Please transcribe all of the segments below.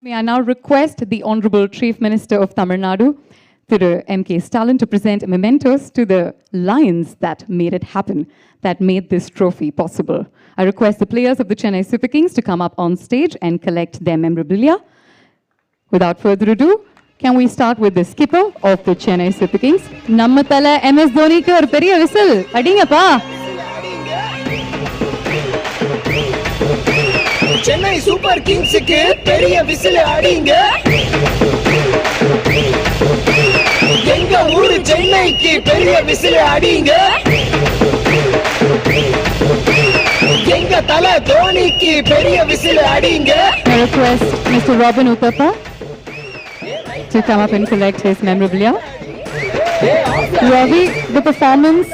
May I now request the Honorable Chief Minister of Tamil Nadu, Thiru M.K. Stalin, to present mementos to the lions that made it happen, that made this trophy possible. I request the players of the Chennai Super Kings to come up on stage and collect their memorabilia. Without further ado, can we start with the skipper of the Chennai Super Kings? Nammatala MS Dhoni ku or periya whistle. Adingappa. Chennai super கிங்ஸுக்கு பெரிய whistle அடிங்க. எங்க ஊரு சென்னைக்கு பெரிய whistle அடிங்க. எங்க தல தோனிக்கு பெரிய விசில் அடிங்க. I request Mr. Robin Uthappa to come up and collect his memorabilia. Ravi, the performance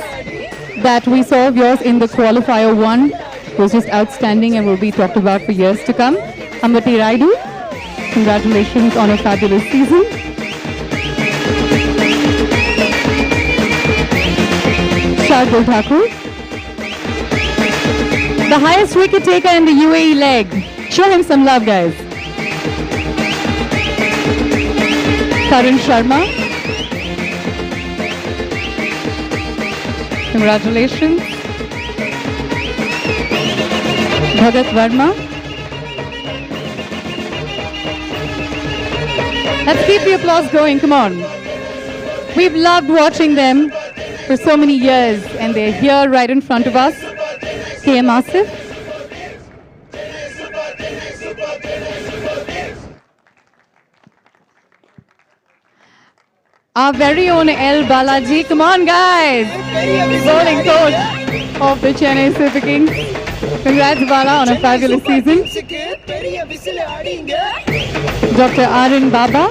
that we saw of yours in the qualifier 1 was just outstanding and will be talked about for years to come. Ambati Raidu, congratulations on a fabulous season. Shardul Thakur, the highest wicket taker in the UAE leg. Show him some love, guys. Karan Sharma, congratulations. Bhagat Verma. Let's keep the applause going, come on. We've loved watching them for so many years and they're here right in front of us. KM Asif. Our very own L. Balaji. Come on, guys. Bowling coach of the Chennai Super Kings. Congrats, Bala, on a fabulous season. Dr. Arun Baba.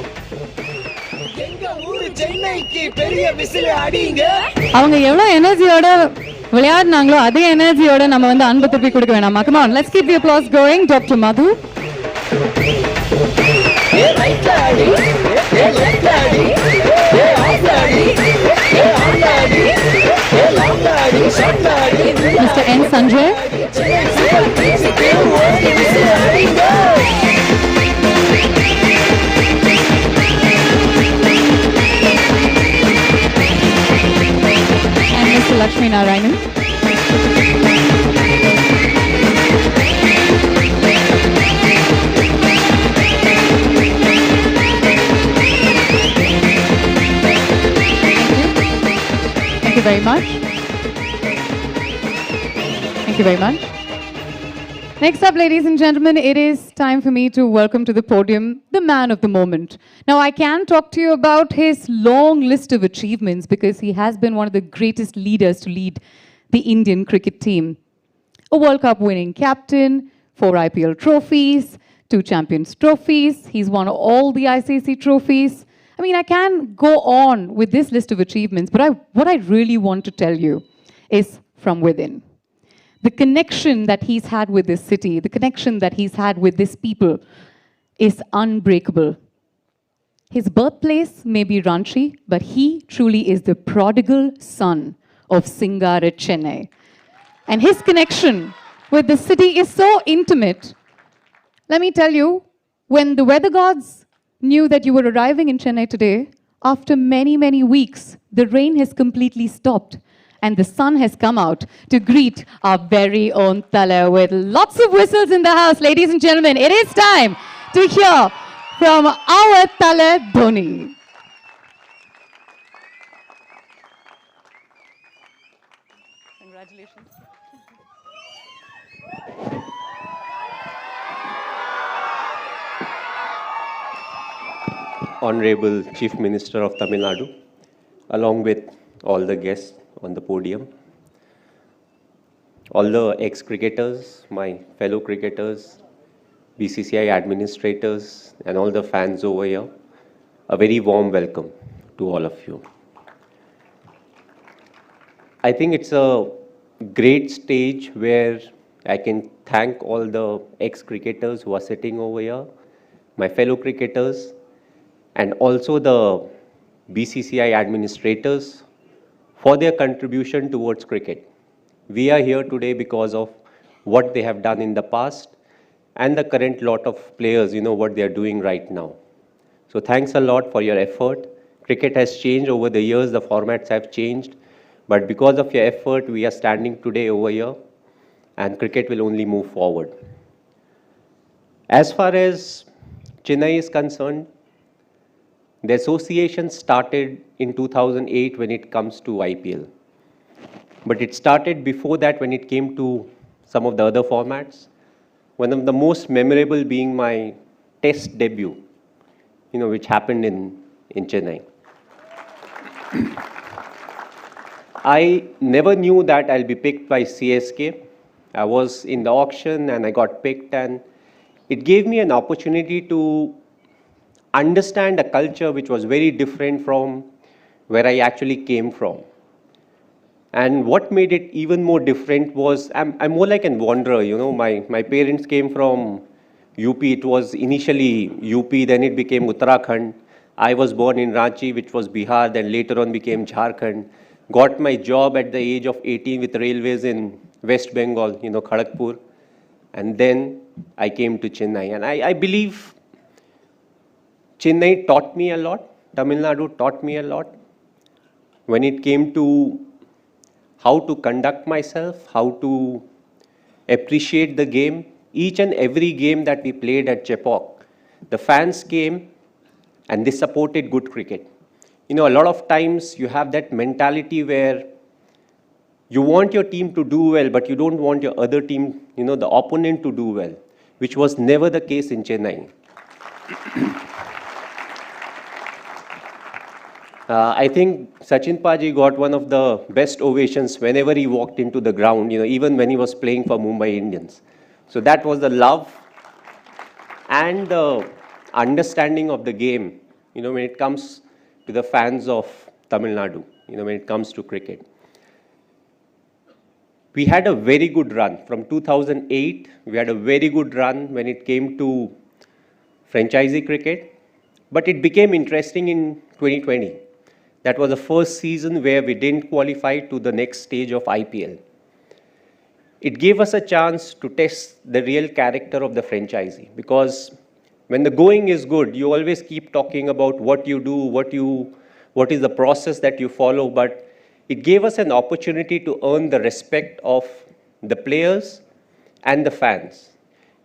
அவங்க எவ்வளவு எனர்ஜியோட விளையாடுனாங்களோ அதே எனர்ஜியோட நம்ம வந்து அன்பு திருப்பி கொடுக்க வேணாமா? Come on, let's keep the applause going. Dr. Madhu. Mr. N. Sanjay. And Mr. Lakshmi Narayanan. Thank you very much. Thank you very much. Next up, ladies and gentlemen, it is time for me to welcome to the podium the man of the moment. Now, I can talk to you about his long list of achievements because he has been one of the greatest leaders to lead the Indian cricket team. A World Cup winning captain, 4 IPL trophies, 2 Champions trophies. He's won all the ICC trophies. I mean, I can go on with this list of achievements, but what I really want to tell you is from within. The connection that he's had with this city, the connection that he's had with this people is unbreakable. His birthplace may be Ranchi, but he truly is the prodigal son of Singar at Chennai. And his connection with the city is so intimate. Let me tell you, when the weather gods knew that you were arriving in Chennai today, after many, many weeks, the rain has completely stopped. And the sun has come out to greet our very own Tala with lots of whistles in the house. Ladies and gentlemen, it is time to hear from our Tala Dhoni. Congratulations. Honorable Chief Minister of Tamil Nadu, along with all the guests on the podium, all the ex-cricketers, my fellow cricketers, BCCI administrators, and all the fans over here, a very warm welcome to all of you. I think it's a great stage where I can thank all the ex-cricketers who are sitting over here, my fellow cricketers, and also the BCCI administrators for their contribution towards cricket. We are here today because of what they have done in the past and the current lot of players, what they are doing right now. So thanks a lot for your effort. Cricket has changed over the years, the formats have changed, but because of your effort, we are standing today over here, and cricket will only move forward. As far as Chennai is concerned, the association started in 2008 when it comes to IPL. But it started before that when it came to some of the other formats. One of the most memorable being my test debut, which happened in Chennai. I never knew that I'll be picked by CSK. I was in the auction and I got picked, and it gave me an opportunity to understand a culture which was very different from where I actually came from. And what made it even more different was I'm more like a wanderer. My parents came from UP. It was initially UP, then it became Uttarakhand. I was born in Ranchi, which was Bihar, then later on became Jharkhand. Got my job at the age of 18 with railways in West Bengal, Kharagpur. And then I came to Chennai. And I believe Chennai taught me a lot. Tamil Nadu taught me a lot. When it came to how to conduct myself, how to appreciate the game, each and every game that we played at Chepauk, the fans came and they supported good cricket. A lot of times you have that mentality where you want your team to do well, but you don't want your other team, the opponent to do well, which was never the case in Chennai. I think Sachin Paji got one of the best ovations whenever he walked into the ground, even when he was playing for Mumbai Indians. So that was the love and the understanding of the game, when it comes to the fans of Tamil Nadu, when it comes to cricket. We had a very good run. From 2008, we had a very good run when it came to franchisee cricket. But it became interesting in 2020. That was the first season where we didn't qualify to the next stage of IPL. It gave us a chance to test the real character of the franchisee, because when the going is good, you always keep talking about what you do, what is the process that you follow, but it gave us an opportunity to earn the respect of the players and the fans.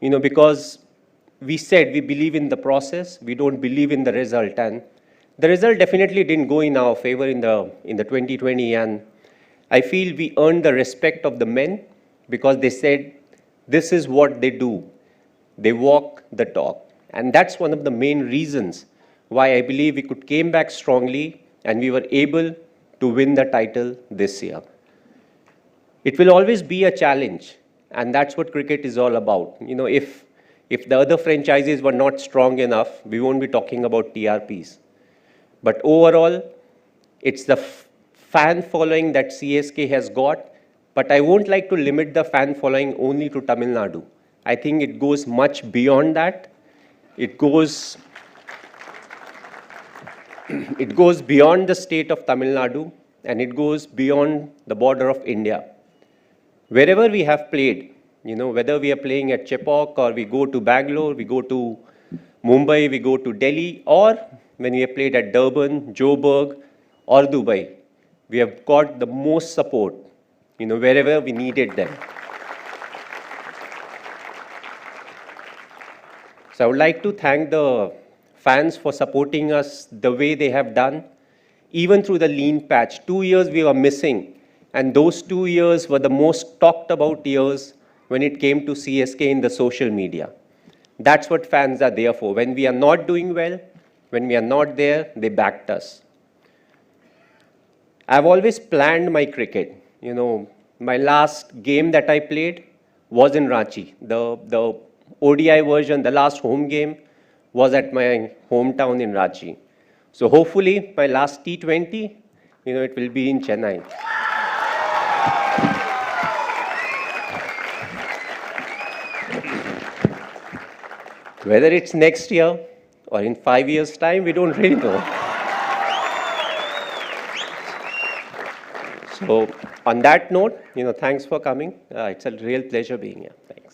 Because we said we believe in the process, we don't believe in the result, and the result definitely didn't go in our favor in the 2020, and I feel we earned the respect of the men because they said this is what they do. They walk the talk. And that's one of the main reasons why I believe we came back strongly and we were able to win the title this year. It will always be a challenge, and that's what cricket is all about. If the other franchises were not strong enough, we won't be talking about TRPs. But overall, it's the fan following that CSK has got, but I won't like to limit the fan following only to Tamil Nadu. I think it goes much beyond that. It goes beyond the state of Tamil Nadu, and it goes beyond the border of India. Wherever we have played, whether we are playing at Chepauk or we go to Bangalore, we go to Mumbai, we go to Delhi, or when we have played at Durban, Joburg, or Dubai, we have got the most support, wherever we needed them. So I would like to thank the fans for supporting us the way they have done, even through the lean patch. 2 years we were missing, and those 2 years were the most talked about years when it came to CSK in the social media. That's what fans are there for. When we are not doing well, when we are not there, they backed us. I've always planned my cricket. My last game that I played was in Ranchi. The ODI version, the last home game, was at my hometown in Ranchi. So hopefully, my last T20, it will be in Chennai. Whether it's next year or in 5 years' time, we don't really know. So on that note, thanks for coming. It's a real pleasure being here. Thanks.